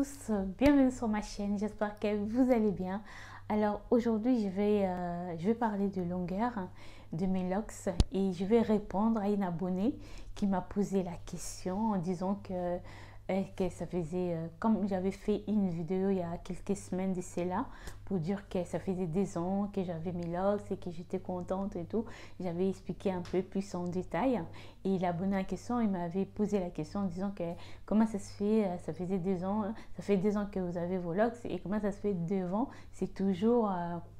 tous, bienvenue sur ma chaîne, j'espère que vous allez bien. Alors aujourd'hui je vais parler de longueur de mes locks et je vais répondre à une abonnée qui m'a posé la question en disant que ça faisait, comme j'avais fait une vidéo il y a quelques semaines de cela pour dire que ça faisait des ans que j'avais mes locks et que j'étais contente et tout, j'avais expliqué un peu plus en détail et l'abonné en question il m'avait posé la question en disant que comment ça se fait, ça faisait 2 ans, ça fait 2 ans que vous avez vos locks et comment ça se fait devant c'est toujours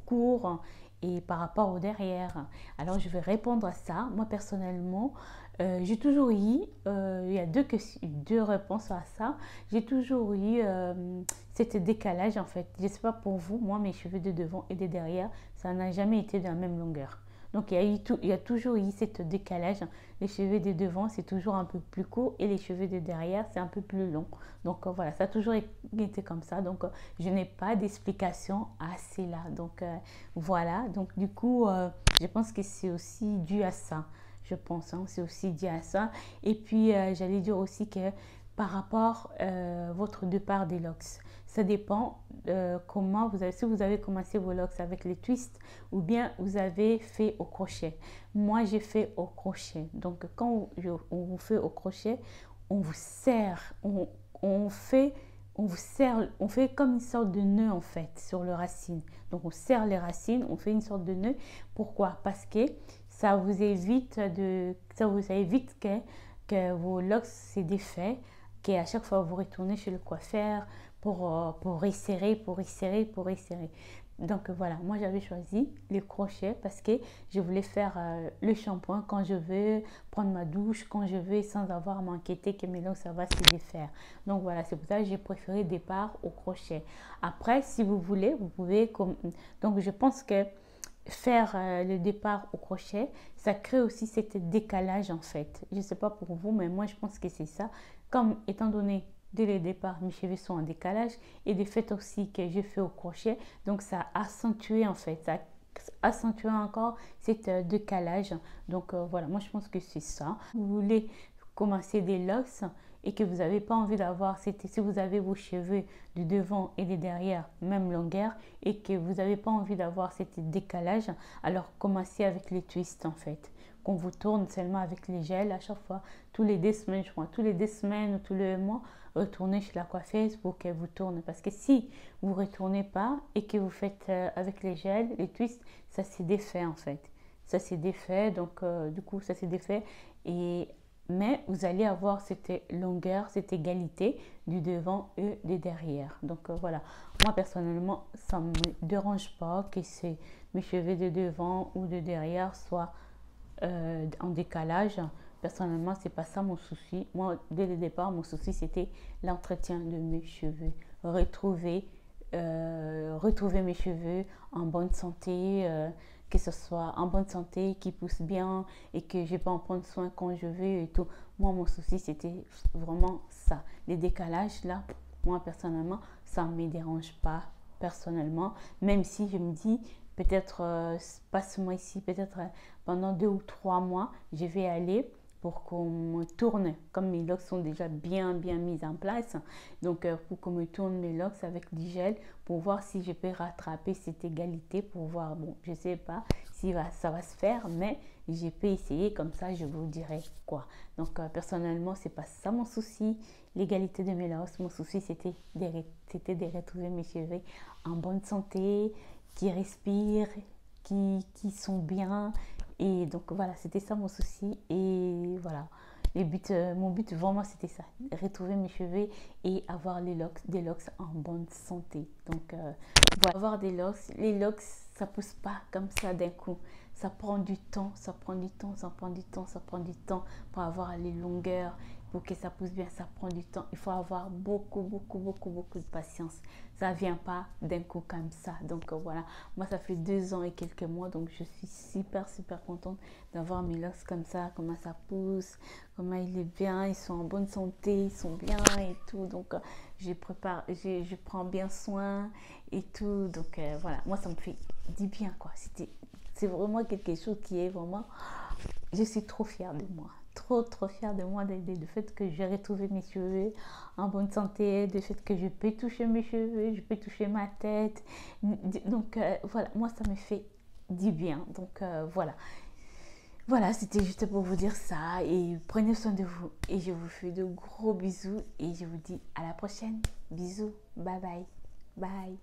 court et par rapport au derrière. Alors je vais répondre à ça. Moi personnellement, j'ai toujours eu, il y a deux réponses à ça. J'ai toujours eu cet décalage en fait. Je ne sais pas pour vous, moi mes cheveux de devant et de derrière, ça n'a jamais été de la même longueur. Donc il y a toujours eu ce décalage. Les cheveux de devant c'est toujours un peu plus court et les cheveux de derrière c'est un peu plus long. Donc voilà, ça a toujours été comme ça. Donc je n'ai pas d'explication à cela. Donc voilà, donc du coup je pense que c'est aussi dû à ça. Je pense, hein, c'est aussi dû à ça. Et puis j'allais dire aussi que par rapport à votre départ des locks, ça dépend comment vous avez, si vous avez commencé vos locks avec les twists ou bien vous avez fait au crochet. Moi j'ai fait au crochet. Donc quand on vous fait au crochet, on vous serre, on fait on fait comme une sorte de nœud en fait sur le racine. Donc on serre les racines, on fait une sorte de nœud. Pourquoi? Parce que ça vous évite que vos locks se défait, qu'à chaque fois vous retournez chez le coiffeur pour resserrer, pour resserrer, pour resserrer. Donc voilà, moi j'avais choisi les crochets parce que je voulais faire le shampoing quand je veux, prendre ma douche quand je veux sans avoir à m'inquiéter que mes locks ça va se défaire. Donc voilà, c'est pour ça que j'ai préféré départ au crochet. Après, si vous voulez, vous pouvez... Donc je pense que faire le départ au crochet, ça crée aussi cet décalage en fait. Je ne sais pas pour vous, mais moi je pense que c'est ça. Comme étant donné dès le départ, mes cheveux sont en décalage et de fait aussi que je fais au crochet, donc ça a accentué en fait, ça a accentué encore cet décalage. Donc voilà, moi je pense que c'est ça. Vous voulez commencer des locks et que vous n'avez pas envie d'avoir, si vous avez vos cheveux du devant et des derrière même longueur et que vous n'avez pas envie d'avoir cet décalage, alors commencez avec les twists en fait. Qu'on vous tourne seulement avec les gels à chaque fois, tous les 2 semaines, je crois, tous les 2 semaines ou tous les mois, retournez chez la coiffeuse pour qu'elle vous tourne. Parce que si vous ne retournez pas et que vous faites avec les gels, les twists, ça s'est défait en fait. Ça s'est défait, donc du coup ça s'est défait mais vous allez avoir cette longueur, cette égalité du devant et du derrière. Donc voilà, moi personnellement, ça ne me dérange pas que mes cheveux de devant ou de derrière soient en décalage. Personnellement, c'est pas ça mon souci. Moi, dès le départ, mon souci, c'était l'entretien de mes cheveux. Retrouver mes cheveux en bonne santé, que ce soit en bonne santé, qui poussent bien et que je peux en prendre soin quand je veux et tout. Moi, mon souci, c'était vraiment ça. Les décalages, là, moi, personnellement, ça ne me dérange pas, personnellement. Même si je me dis, peut-être, pas ce mois-ci, peut-être pendant 2 ou 3 mois, je vais aller pour qu'on me tourne, comme mes locks sont déjà bien mis en place, donc pour qu'on me tourne mes locks avec du gel pour voir si je peux rattraper cette égalité, pour voir, bon, je sais pas si ça va se faire, mais je peux essayer, comme ça je vous dirai quoi. Donc personnellement, c'est pas ça mon souci, l'égalité de mes locks. Mon souci c'était de retrouver mes cheveux en bonne santé, qui respirent, qui sont bien. Et donc voilà, c'était ça mon souci. Et voilà, mon but vraiment c'était ça, retrouver mes cheveux et avoir des locks en bonne santé. Donc voilà, avoir des locks, les locks ça pousse pas comme ça d'un coup. Ça prend du temps, ça prend du temps, ça prend du temps, ça prend du temps pour avoir les longueurs, pour que ça pousse bien, ça prend du temps. Il faut avoir beaucoup de patience. Ça ne vient pas d'un coup comme ça. Donc voilà, moi ça fait 2 ans et quelques mois, donc je suis super contente d'avoir mes locks comme ça, comment ça pousse, comment il est bien, ils sont en bonne santé, ils sont bien et tout. Donc je prends bien soin et tout. Donc voilà, moi ça me fait du bien quoi. C'est vraiment quelque chose qui est vraiment, je suis trop fière de moi. trop fière de moi, du fait que j'ai retrouvé mes cheveux en bonne santé, du fait que je peux toucher mes cheveux, je peux toucher ma tête. Donc voilà, moi ça me fait du bien. Donc voilà. Voilà, c'était juste pour vous dire ça et prenez soin de vous. Et je vous fais de gros bisous et je vous dis à la prochaine. Bisous, bye bye, bye.